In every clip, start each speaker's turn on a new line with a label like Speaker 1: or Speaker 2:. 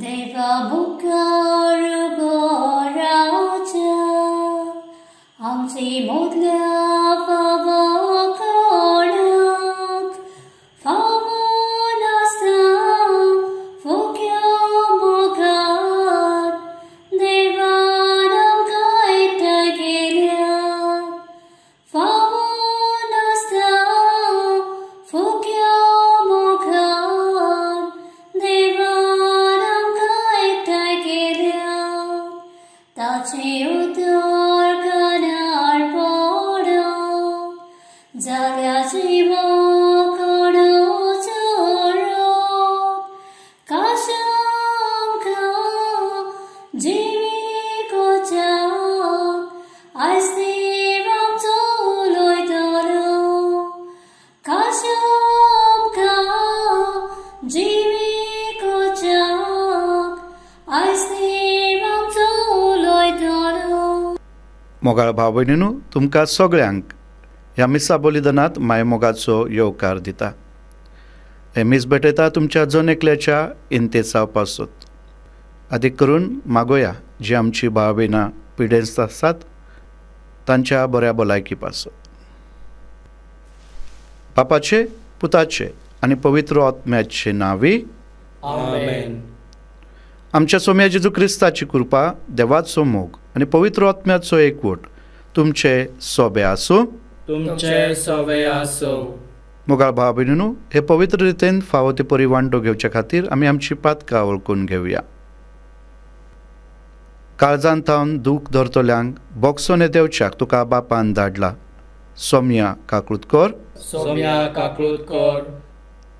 Speaker 1: देवा मुखार राजा आमची मोदल्या फावा कोणाक फावो नासता फुक्या मोगार देवान आमकां एकठांय केल्या फावो नासता फुक्या मोगार देवान आमकां एकठांय केल्या ताचे उदर कानार पडो जाल्या जिवा कडो चोरो काशांकां जिवीकोच्या आयज देव आमचो उलयतलो काशांकां जिवीकोच्या आयज देव आमचो उलयतलो।
Speaker 2: मोगाळ भाव भयणींनो, तुमकां सगळ्यांक ह्या मिसा बलिदानांत मायमोगाचो येवकार दिता। हे मीस भेटयता तुमच्या जन एकल्याच्या इंतेचा पासत। आदीक करून मागोया जी आमची भाव भयणां पिडेस्त आसात तांच्या बऱ्या भलायकी पासत। बापाचे, पुताचे आनी पवित्र आत्म्याचे नांवी
Speaker 3: आमेन।
Speaker 2: आमच्या सोम्या जेजू क्रिस्ताची कृपा, देवाचो मोग आनी पवित्र आत्म्याचो एकवट तुमचे सोबे आसूं।
Speaker 3: तुमचे सवे आसो।
Speaker 2: मोगाळ भाव भयणींनो, हे पवित्र रितीन फावो ते परी वांटो घेवचे खातीर आमी आमची पातकां वळखून घेवया। काळजांत थावन दूख धरतल्यांक बोगसोन देवच्याक तुका बापान धाडला। सोम्या काकुळतकर,
Speaker 3: सोम्या काकुळतकर,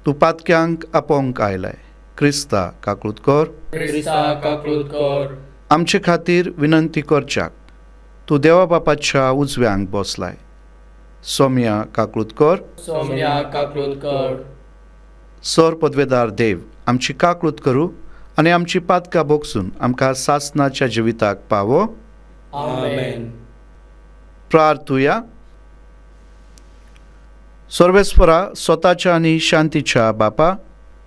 Speaker 2: तूं पातक्यांक आपोवंक आयलाय। क्रिस्ता काकुळतकर,
Speaker 3: क्रिस्ता काकुळतकर,
Speaker 2: आमचे खातीर विनंती करच्याक तूं देवा बापाच्या उजव्यांक बसलाय। सोम्या काकुळतकर,
Speaker 3: सोम्या काकुळतकर,
Speaker 2: सर पदवेदार देव आमची काकुळत करूं आनी आमची पातकां बोगसून आमकां सासणाच्या जिविताक पावो।
Speaker 3: आमेन।
Speaker 2: प्रार्थुया। सर्वेस्परा, स्वताच्या आनी शांतीच्या बापा,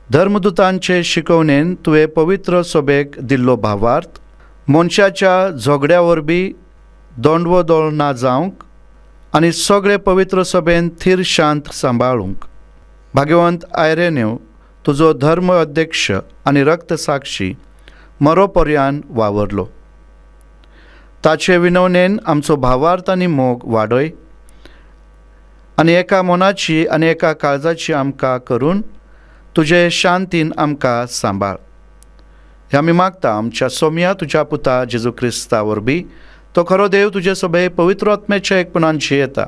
Speaker 2: धर्मदुतांचे शिकवणेन तुवें पवित्र सोबेक दिल्लो भावार्थ मनशाच्या झगड्या वरवीं दोंडवोदोळ ना जावंक आनी सगळे पवित्र सभेन थीर शांत सांबाळूंक भाग्यवंत आयरेन्यो तुजो धर्म अध्यक्ष आनी रक्त साक्षी मरोपर्यान वावरलो। ताचे विनवणेन आमचो भावार्थ आनी मोग वाडय आनी एका मनाची आनी एका काळजाची आमकां करून तुजे शांतीन आमकां सांबाळ। हें आमी मागता आमच्या सोम्या तुज्या पुता जेजू क्रिस्ता वरवीं। तो खरो देव तुजे सभे पवित्र आत्म्याच्या एकपणान जियेता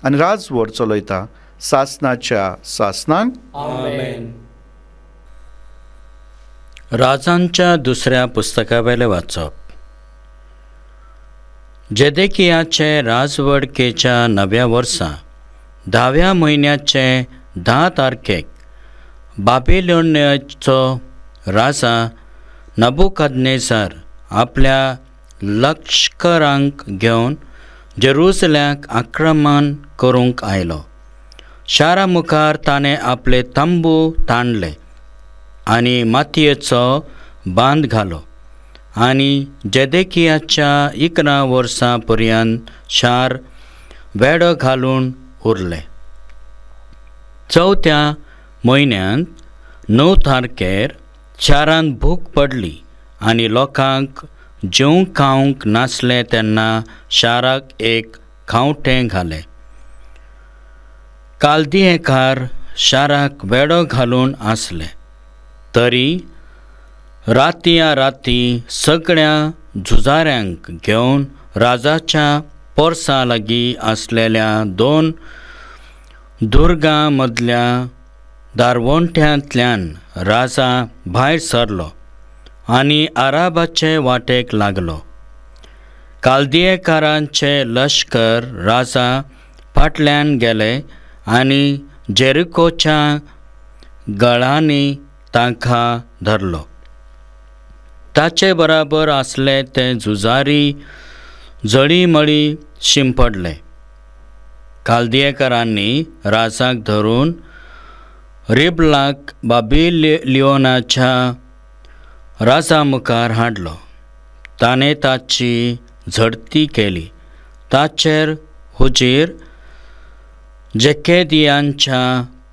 Speaker 2: आनी राजवट चलयता सासणाच्या सासणांक।
Speaker 3: आमेन।
Speaker 4: राजांच्या दुसऱ्या पुस्तकावेले वाचप। जेदेकियाचे राजवडकेच्या 9व्या वर्सा 10व्या म्हयन्याचे 10 तारखेक बाबिलोनाचो राजा नबुकदनेझार आपल्या लश्करांक घेवन जेरुसल्याक आक्रमण करूंक आयलो। शारा मुखार ताणें आपले तंबू ताणले आनी मातयेचो बांद घालो आनी जेदेकियाच्या 11 वर्सां पर्यंत शार वेडो घालून उरले। 4थ्या म्हयन्यांत 9 तारखेर शारांत भूक पडली आनी लोकांक जेवंक खावंक नासलें तेन्ना शाराक एक खावटें घालें। कालदियेकार शाराक वेडो घालून आसले तरी रातया राती सगळ्या झुजाऱ्यांक घेवन राजाच्या पोरसा लागीं आसलेल्या 2 दुर्गां मदल्या दारवंट्यांतल्यान राजा भायर सरलो आनी आराबाचे वाटेक लागलो। कालदियेकारांचे लश्कर राजा फाटल्यान गेले आनी जेरिकोच्या गळांनी तांकां धरलो। ताचे बराबर आसले ते झुजारी जळीमळी शिंपडले। कालदियेकारांनी राजाक धरून रिबलाक बाबिलोनाच्या राजा मुखार हाडलो. ताणें ताची झडती केली. ताचेर हुजीर जेकेदियांच्या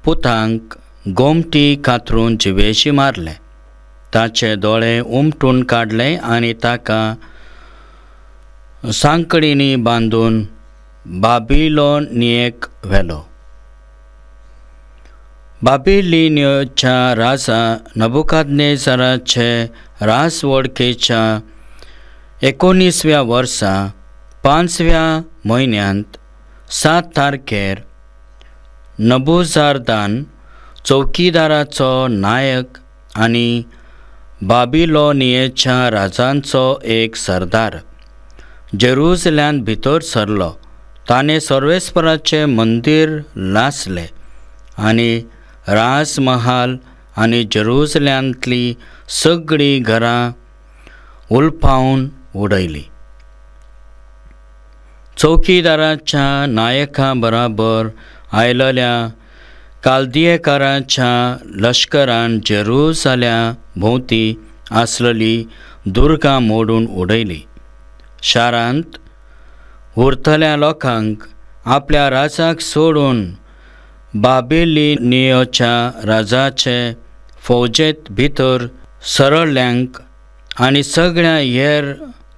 Speaker 4: पुतांक गोमटी कातरून जिवेशी मारले. ताचे दोळे उमटून काडले आनी ताका सांकळींनी बांदून बाबिलोनियेक व्हेलो. बाबिलोनियेच्या राजा नबुकादनेझराचे राजवडकेच्या 19व्या वर्सा 5व्या म्हयन्यांत 7 तारखेर नबुजारदान चौकीदाराचो नायक आनी बाबिलोनियेच्या राजांचो एक सरदार जेरुसलेमांत भितर सरलो. ताणें सर्वेस्पराचें मंदीर लासलें आनी राजमहाल आनी जेरुसलेमांतली सगळीं घरां उलपावन उडयलीं. चौकीदाराच्या नायका बराबर आयिल्ल्या काल्दियेकाराच्या लश्करान जेरुसल्या भोंवती आसलेली दुर्गां मोडून उडयली. शारांत उरतल्या लोकांक आपल्या राजाक सोडून बाबिलोनियेच्या राजाचे फौजेंत भितर सरळ्ळ्यांक आनी सगळ्या हेर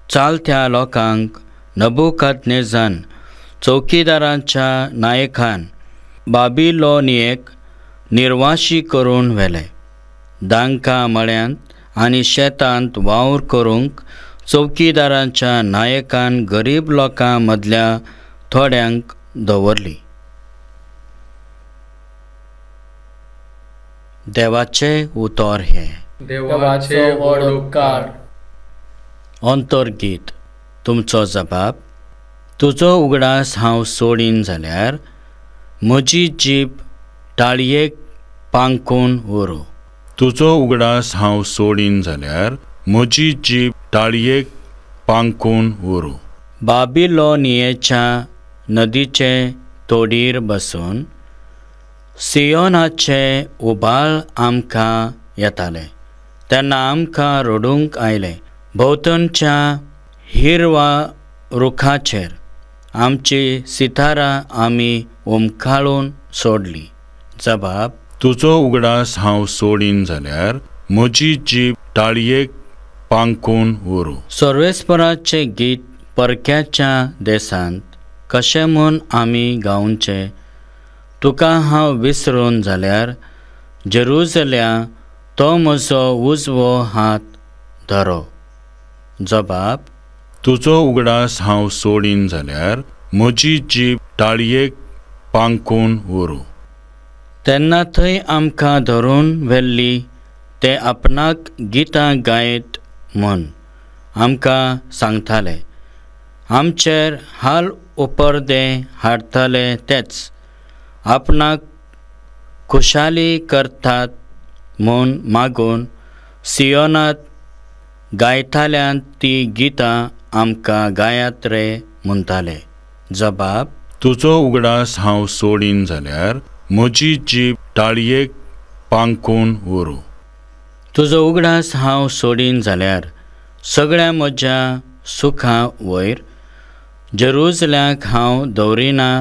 Speaker 4: चालत्या लोकांक नबुकादनेझान चौकीदाराच्या नायकान बाबिलोनियेक निर्वाशी करून व्हेले. दांका मळ्यांत आनी शेतांत वावर करूंक चौकीदाराच्या नायकान गरीब लोकां मदल्या थोड्यांक दवरली. देवाचे उतर हे.
Speaker 3: देवाचे व्हड उपकार.
Speaker 4: अंतर्गीत. तुमचो जबाब. तुजो उगडास हांव सोडीन जाल्यार म्हजी जीब ताळयेक पांकून व्हरू.
Speaker 5: तुजो उगडास हांव सोडीन जाल्यार म्हजी जीब ताळयेक पांकून व्हरू.
Speaker 4: बाबिलोनियेच्या नदीचे तोडीर बसून सियोनाचे उबाळ आमकां येताले तेन्ना आमकां रडूंक आयलें. भोंवतणच्या हिरवा रुखाचेर आमची सितारां आमी उमखाळून सोडली. जबाब.
Speaker 5: तुजो उगडास हांव सोडीन जाल्यार म्हजी जीब ताळयेक पांकून व्हरू.
Speaker 4: सर्वेस्पराचें गीत परक्याच्या देसांत कशें म्हूण आमी गावचे. तुका हांव विसरून जाल्यार जेरुसल्या तो म्हजो उजवो हात धरो. जबाब.
Speaker 5: तुजो उगडास हांव सोडीन जाल्यार म्हजी जीब ताळयेक पांकून व्हरू.
Speaker 4: तेन्ना थंय आमकां धरून व्हेल्ली ते आपणाक गितां गायत म्हूण आमकां सांगताले. आमचेर हाल उपर्दे हाडटाले तेच आपणाक खुशाली करतात म्हूण मागून सियोनांत गायताल्यांत ती गितां आमकां गायात रे म्हणटाले. जबाब.
Speaker 5: तुजो उगडास हांव सोडीन जाल्यार म्हजी जीब ताळयेक पांकून व्हरू.
Speaker 4: तुजो उगडास हांव सोडीन जाल्यार सगळ्या म्हज्या सुखां वयर जेरुसल्याक हांव दवरिना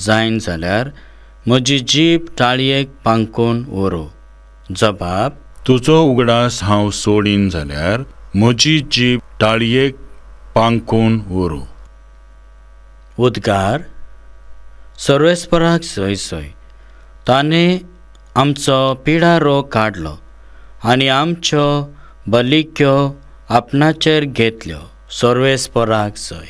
Speaker 4: जायन जाल्यार म्हजी जीब ताळयेक पांकून व्हरू. जबाब.
Speaker 5: तुजो उगडास हांव सोडीन जाल्यार म्हजी जीब ताळयेक पांकून व्हरू.
Speaker 4: उद्गार. सर्वेस्पराक सय सय. ताणें आमचो पिडा रोग काडलो आनी आमच्यो बलिक्यो आपणाचेर घेतल्यो. सर्वेस्पराक सय.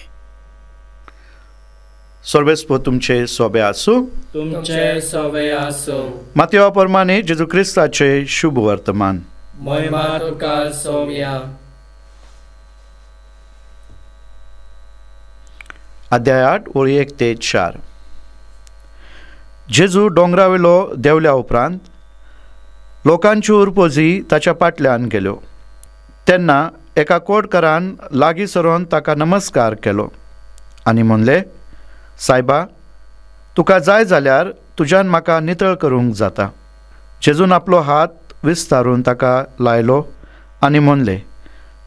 Speaker 2: सर्वेस्प तुमचे सोबे आसूं.
Speaker 3: तुमचे सवे आसो.
Speaker 2: मातयेवा प्रमाणे जेजू क्रिस्ताचे शुभ वर्तमान.
Speaker 3: महिमा तुका सौम्या.
Speaker 2: अध्याय 8 ओळी 1 ते 4. जेजू दोंगरावेलो देंवल्या उपरांत लोकांची उरपोजी ताच्या फाटल्यान गेल्यो. तेन्ना एका कोडकारान लागीं सरून ताका नमस्कार केलो आनी म्हणलें, सायबा, तुका जाय जाल्यार तुज्यान म्हाका नितळ करूंक जाता. जेजून आपलो हात विस्तारून ताका लायलो आनी म्हणलें,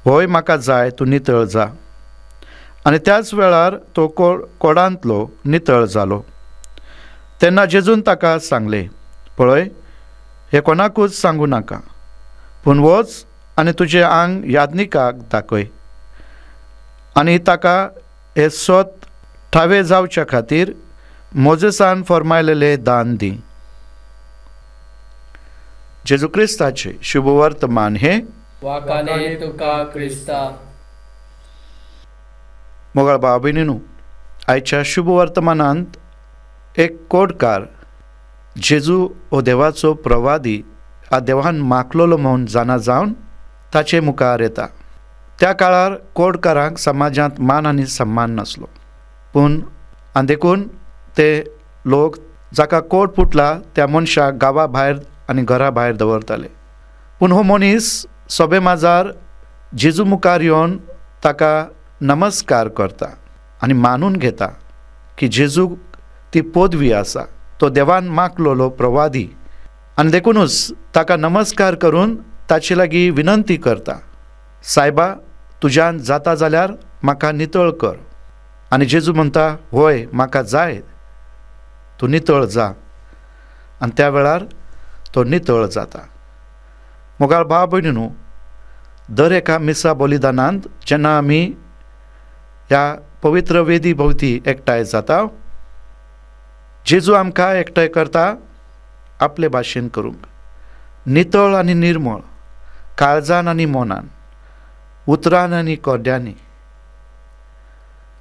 Speaker 2: होय म्हाका जाय तूं नितळ जा. आनी त्याच वेळार तो कोडांतलो नितळ जालो. तेन्ना जेजून ताका सांगलें, पळय, हें कोणाकूच सांगू नाका, पूण वच आनी तुजें आंग याज्ञिकाक दाखय आनी ताका हे सोत ठावे जावच्या खातीर मोजेसान फर्मायलेलें दान दी. जेजू क्रिस्ताचें शुभवर्तमान हें
Speaker 3: वाकाने तुका क्रिस्ता.
Speaker 2: मोगाळ भाव भयणीनो, आयच्या शुभवर्तमानांत एक कोडकार जेजू हो देवाचो प्रवादी आ देवान मागलोलो म्हूण जाणा जावन ताचे मुखार येता. त्या काळार कोडकारांक समाजांत मान आनी सन्मान नासलो, पूण देखून ते लोक जाका कोड फुटला त्या मनशाक गांवा भायर आनी घरा भायर दवरताले. पूण हो मनीस सोबे माजार जेजू मुखार येवन ताका नमस्कार करता आनी मानून घेता की जेजू ती पदवी आसा, तो देवान मागलोलो प्रवादी, आनी देखूनच ताका नमस्कार करून ताचे लागीं विनंती करता, सायबा तुज्यान जाता जाल्यार म्हाका नितळ कर. आनी जेजू म्हणटा, होय म्हाका जाय, तूं नितळ जा. आनी त्या वेळार तो नितळ जाता. मोगाळ भाव भयणीनो, दर एका मिसा बलिदानांत जेन्ना आमी ह्या पवित्र वेदी भोवती एकठांय जाता, जेजू आमकां एकठांय करता आपले भाशेन करूंक, नितळ आनी निर्मळ, काळजान आनी मोनान, उतरान आनी कोड्यांनी.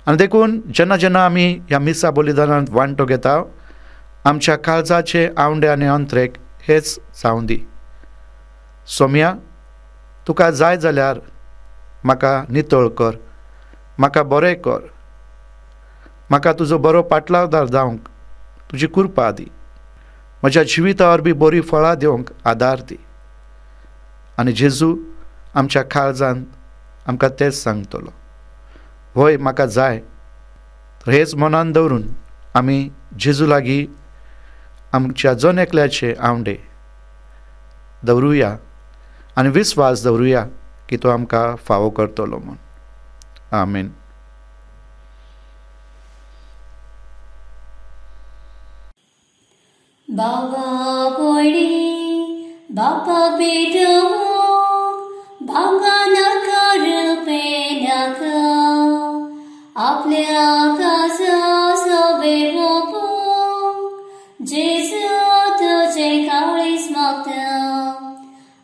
Speaker 2: आनी देखून जेन्ना जेन्ना आमी ह्या मिसा बलिदानांत वांटो घेता, आमच्या काळजाचे आवंडे आनी अंत्रेक हेच जावं दी. सोम्या, तुका जाय जाल्यार म्हाका नितळ कर, म्हाका बरें कर, म्हाका तुजो बरो पाटलावदार जावंक तुजी कृपा दी, म्हज्या जिवितावर बी बरी फळां दिवंक आदार दी. आनी जेजू आमच्या काळजांत आमकां तेच सांगतलो, होय म्हाका जाय. तर हेच मनान दवरून आमी जेजू लागीं आमच्या जन एकल्याचे आवंडे दवरुया आनी विस्वास दवरुया की तो आमकां फावो करतलो म्हूण. आमेन.
Speaker 1: बाबा पडी बापा बेटो भांगा नकार पेनाका आपल्या कासा सोबे बापो जेजू तुझे काळीस मागता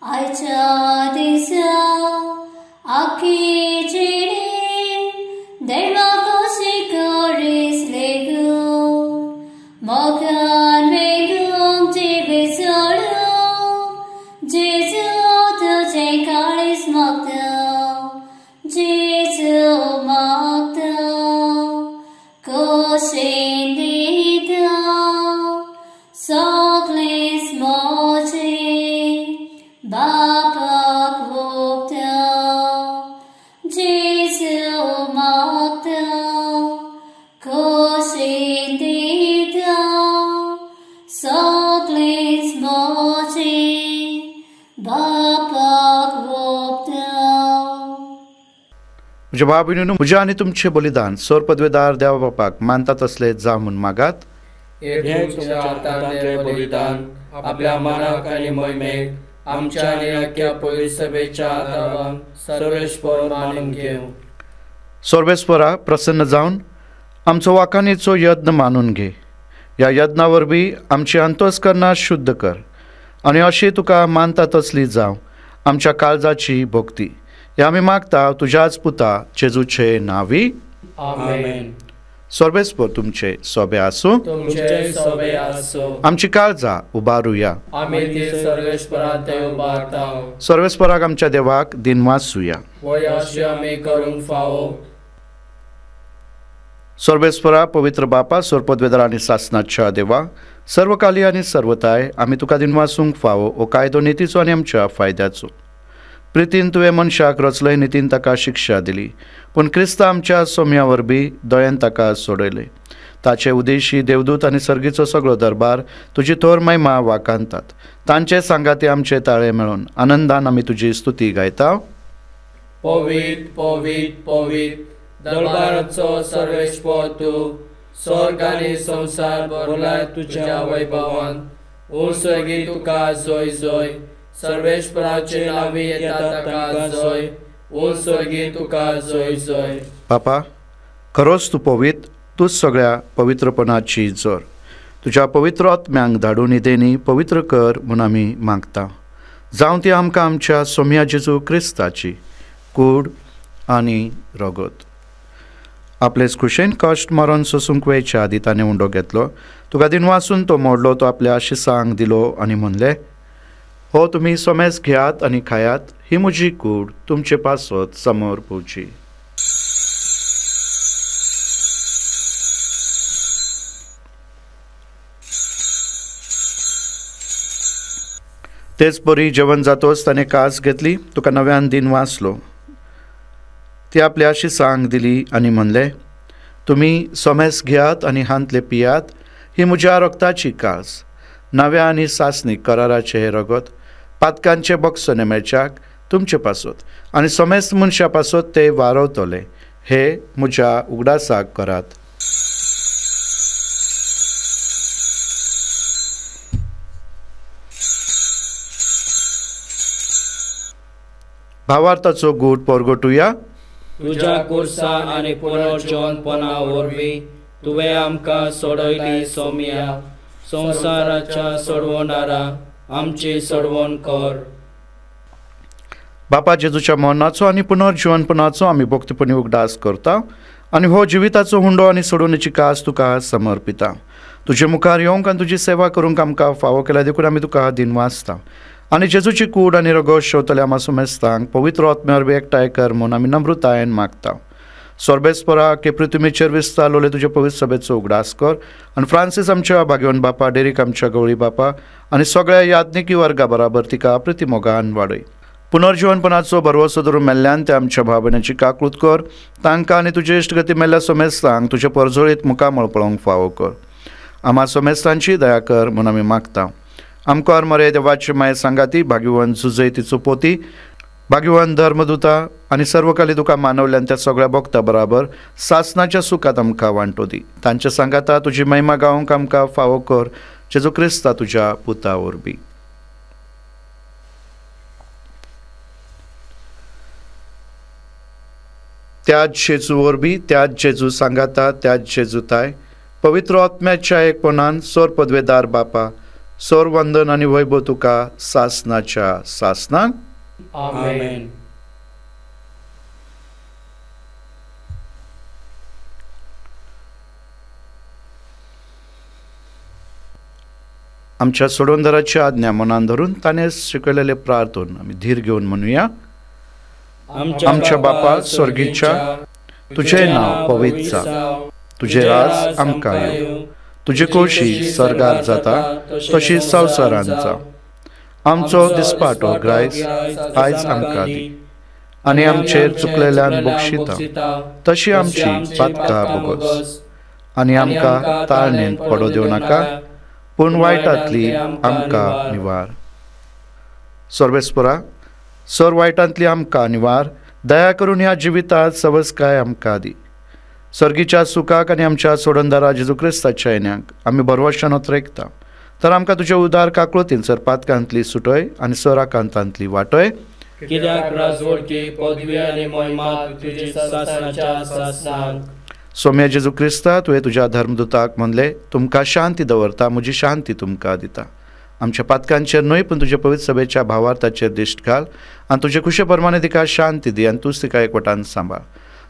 Speaker 1: आयच्या दिसा आखी चेडे देवा कशी करीस लेगो मोगान बेगूम जिबे सोडो जेजू तुझे काळीस मागता जेजू मागता कशें दिता सगळेंच मोजे बापाक भोगता जेजू मागता कशें दिता सगळेंच मोजे बापाक भोगता.
Speaker 2: म्हज्या भाव भयणीनो, म्हजें आनी तुमचें बलिदान सोर पदवेदार देवा बापाक मानता तसलें जावं म्हूण मागात.
Speaker 3: हे तुमच्या हातांतले बलिदान आपल्या मानाक आनी मोहिमेक आमच्या आनी अख्ख्या पवित्र सभेच्या आदारान सर्वेश्वर मानून घेव.
Speaker 2: सर्वेस्परा प्रसन्न जावन आमचो वाखाणीचो यत्न मानून घे. ह्या यत्ना वरवीं आमची अंतस्करणां शुद्ध कर आनी अशी तुका मानता तसली जावं आमच्या काळजाची भोक्ती. हे आमी मागता तुज्याच पुता जेजूचे नांवी.
Speaker 3: आमेन.
Speaker 2: सर्वेस्पर तुमचे सोबे आसूं.
Speaker 3: तुमचे सोबे आसूं.
Speaker 2: आमची काळजां उबारुया.
Speaker 3: आमी ती सर्वेश्वरांत ते उबारता.
Speaker 2: सर्वेस्पराक आमच्या देवाक दिनवासूया.
Speaker 3: वय अशें आमी करूंक फावो.
Speaker 2: सर्वेस्परा पवित्र बापा सोरपदवेदार आनी सासनाच्या देवा, सर्वकाली आनी सर्वताय आमी तुका दिनवासूंक फावो हो कायदो नितीचो आनी आमच्या फायद्याचो. प्रितीन तुवें मनशाक रचलय, नितीन ताका शिक्षा दिली, पूण क्रिस्ता आमच्या सोम्या वरवीं दयेन ताका सोडयले. ताचे उदेशी देवदूत आनी सर्गीचो सगळो दरबार तुजी थोर महिमा वाखाणतात. तांचे सांगाती आमचे ताळे मेळून आनंदान आमी तुजी स्तुती गायता.
Speaker 3: पवित पवित पवित दरबाराचो सर्वेस्पर तूं स्वर्ग आनी संसार भरलाय तुज्या वैभवान उंचगी तुका जय जय सर्वेस्पराचे नावी येता ताका जय उंचगी तुका जय जय
Speaker 2: बापा खरोच तूं पवित तूंच सगळ्या पवित्रपणाची जोर तुज्या पवित्र आत्म्यांक धाडून निदेनी पवित्र कर म्हूण आमी मागता जावं ती आमकां आमच्या सोम्या जेजू क्रिस्ताची कूड आनी रगत आपलेच खुशेन कश्ट मरण सोसूंक वेळच्या आदी ताणें उंडो घेतलो तुका दिनवासून तो मोडलो तो आपल्या आशिसांक दिलो आनी म्हणलें हो तुमी सोमेस घेयात आनी खायात ही म्हजी कूड तुमचे पासत समोर पोवची तेच बरी जेवण जातोच ताणें कास घेतली तुका नव्यान दिन वाचलो ती आपल्या आशिसांक दिली आनी म्हणलें तुमी सोमेस घेयात आनी हांतले पियात ही म्हज्या रगताची कास नव्या आनी सासणीक कराराचें हें रगत पातकांचे बक्स नेमेच्याक तुमचे पासत आनी सोमेस मनशा पासत ते वारवतले हे म्हज्या उगडासाक करात भावार्थाचो गूट परगटुया
Speaker 3: तुज्या कुर्सा आनी पुनर्जीवनपणा वरवीं तुवें आमकां सोडयली सोम्या संवसाराच्या सोडवणारा आमची सोडवण कर
Speaker 2: बापा जेजूच्या मरणाचो आनी पुनर्जीवनपणाचो आमी भक्तीपणी उगडास करता आनी हो जिविताचो हुंडो आनी सोडवणेची कास तुका समर्पिता तुजे मुखार येवंक आनी तुजी सेवा करूंक आमकां फावो केल्या देखून आमी तुका दिनवासता आनी जेजूची कूड आनी रगत शेवतल्या आमासो मेस्तांक पवित्र आत्म्यावर बी एकठांय कर म्हूण आमी नम्रतायेन मागता सोर्बेस्परा के पृथ्वीचेर विस्तारलोले तुजे पवित्र सभेचो उगडास कर आनी फ्रांसीस आमच्या भाग्यवन बापा डेरीक आमच्या गवळी बापा आनी सगळ्या याज्ञिकी वर्गा बराबर तिका प्रतिमोगान वाडय पुनर्जीवनपणाचो भरवसो धरून मेल्ल्यान ते आमच्या भाव भयणांची काकूत कर तांकां आनी तुजे इश्टगती मेल्ल्या सोमेस्तांक तुजे परजोळीत मुखामळ पळोवंक फावो कर आम्हा सोमेस्तांची दया कर म्हूण आमी मागता आमकां मरे देवाची माय सांगाती भाग्यवन जुजय तिचो पोती भाग्यवन धर्मदुता आनी सर्वकाली तुका मानवल्यान त्या सगळ्या भक्ता बराबर सासनाच्या सुखात आमकां वांटो दी तांच्या सांगाता तुजी महिमा गावंक आमकां फावो कर जेजू क्रिस्ता तुज्या पुता वरवीं त्याच जेजू वरवीं त्याच जेजू सांगाता त्याच जेजूताय पवित्र आत्म्याच्या एकपणान सोर पदवेदार बापा सोर वंदन आनी वैभव तुका सासनाच्या सासनाक
Speaker 3: आमेन
Speaker 2: आमच्या सोडवणदाराची आज्ञा मनान धरून ताणें शिकयलेले प्रार्थन आमी धीर घेवन म्हणुया आमच्या बापा स्वर्गीच्या तुझे नांव पवित्र जावं तुझे राज आमकां येवं तुजी खोशी स्वर्गार जाता तशी संवसारांत जावं आमचो दिसपाटो ग्रायस आयज आमकां दी आनी आमचेर चुकलेल्यान बक्षिता तशी आमची पातकां बोगस आनी आमकां ताळणेंत पडो दिवं नाका पूण वायटांतली आमकां निवार सर्वेस्परा सर वायटांतली आमकां निवार दया करून ह्या जिवितांत सवस्काय आमकां दी सर्गीच्या सुखाक आनी आमच्या सोडनदारा जेजू क्रिस्ताच्या येण्याक आमी बरवशान उतरेकता तर आमकां तुज्या उदार काकळुतीन सर पातकांतली सुटय आनी सराकांतांतली वाटय
Speaker 3: कित्याक राजवटी पदवी आनी महिमा तुजी सासनाच्या सासनाक
Speaker 2: सोम्या जेजू क्रिस्ता तुवें तुज्या धर्मदुताक म्हणलें तुमकां शांती दवरता म्हजी शांती तुमकां दिता आमच्या पातकांचेर न्हय पूण तुजे पवित्र सभेच्या भावार्थाचेर दिश्ट घाल आनी तुजे कुशे प्रमाणे तिका शांती दी आनी तूंच तिका एकवटान सांबाळ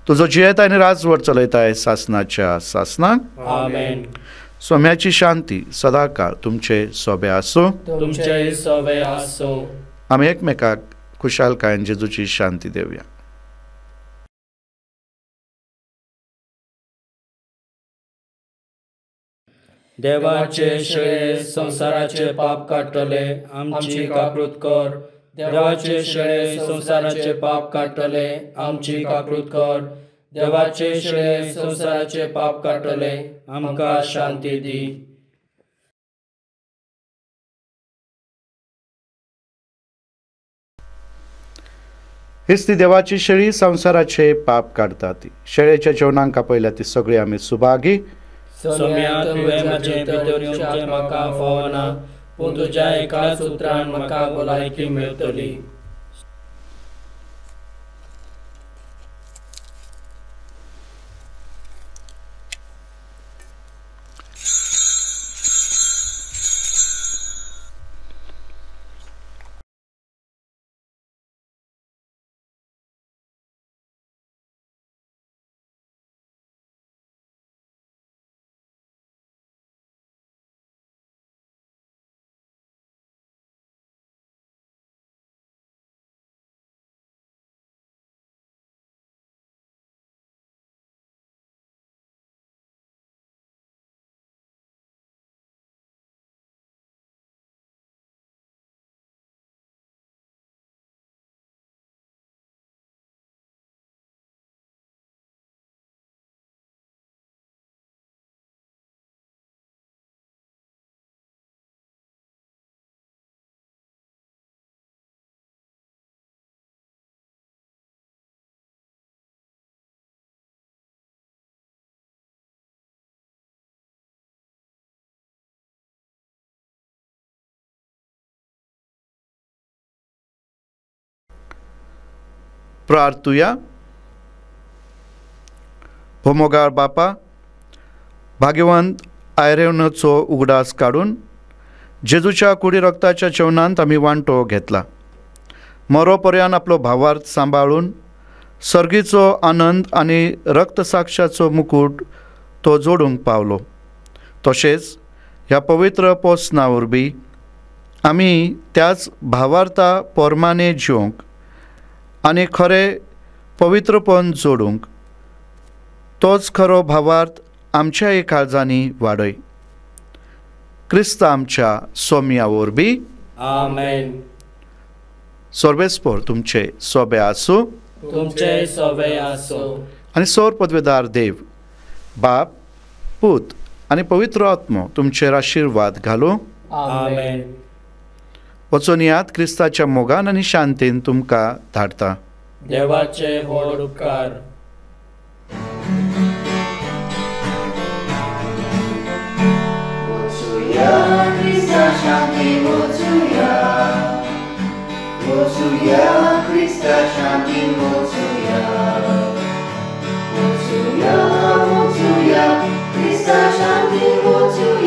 Speaker 2: तुजो जियेता आनी राजवट चलयताय सासनाच्या सासनाक
Speaker 3: आमेन
Speaker 2: सोम्याची शांती सदाकाळ तुमचे सोबे आसूं
Speaker 3: तुमचे सोबे आसूं
Speaker 2: आमी एकमेकाक खुशालकायेन जेजूची शांती देवया
Speaker 3: देवाचे शेळे संसाराचे पाप काडटले आमची काकूत कर देवाचे शेळे संसाराचे पाप काडटले आमची काकूत कर देवाचे शेळे संसाराचे पाप काडटले आमकां शांती दी
Speaker 2: हीच ती देवाची शेळी संसाराचे पाप काढता ती. शेळेच्या जेवणांक पयल्या ती सगळी आमी सुभागी.
Speaker 3: सोम्या तुवें म्हजें भितर येवचें म्हाका फावना, पूण तुज्या एकाच उतरान म्हाका भलायकी मेळटली.
Speaker 2: प्रार्थुया. हो मोगाळ बापा, भाग्यवंत आयरेवनाचो उगडास काडून जेजूच्या कुडी रक्ताच्या जेवणांत आमी वांटो घेतला. मरोपर्यंत आपलो भावार्थ सांबाळून सर्गीचो आनंद आनी रक्तसाक्षाचो मुकूट तो जोडूंक पावलो. तशेंच ह्या पवित्र पोसना वरवीं आमी त्याच भावार्था पोरमाने जिवंक आनी खरें पवित्रपण जोडूंक तोच खरो भावार्थ आमच्याय काळजांनी वाडय. क्रिस्त आमच्या सोम्या वरवीं.
Speaker 3: आमेन.
Speaker 2: सर्वेस्पोर तुमचे सोबे आसूं.
Speaker 3: तुमचे सोबे आसो.
Speaker 2: आनी सौर पदवेदार देव बाप, पूत आनी पवित्र आत्मो तुमचेर आशिर्वाद घालूं.
Speaker 3: आमेन.
Speaker 2: वचून यात क्रिस्ताच्या मोगान आनी शांतीन तुमकां धाडटा.
Speaker 3: देवाचे व्हड उपकार.
Speaker 6: Krista Shanti Motsuya, Motsuya, Krista Shanti Motsuya, Motsuya, Motsuya, Krista Shanti Motsuya.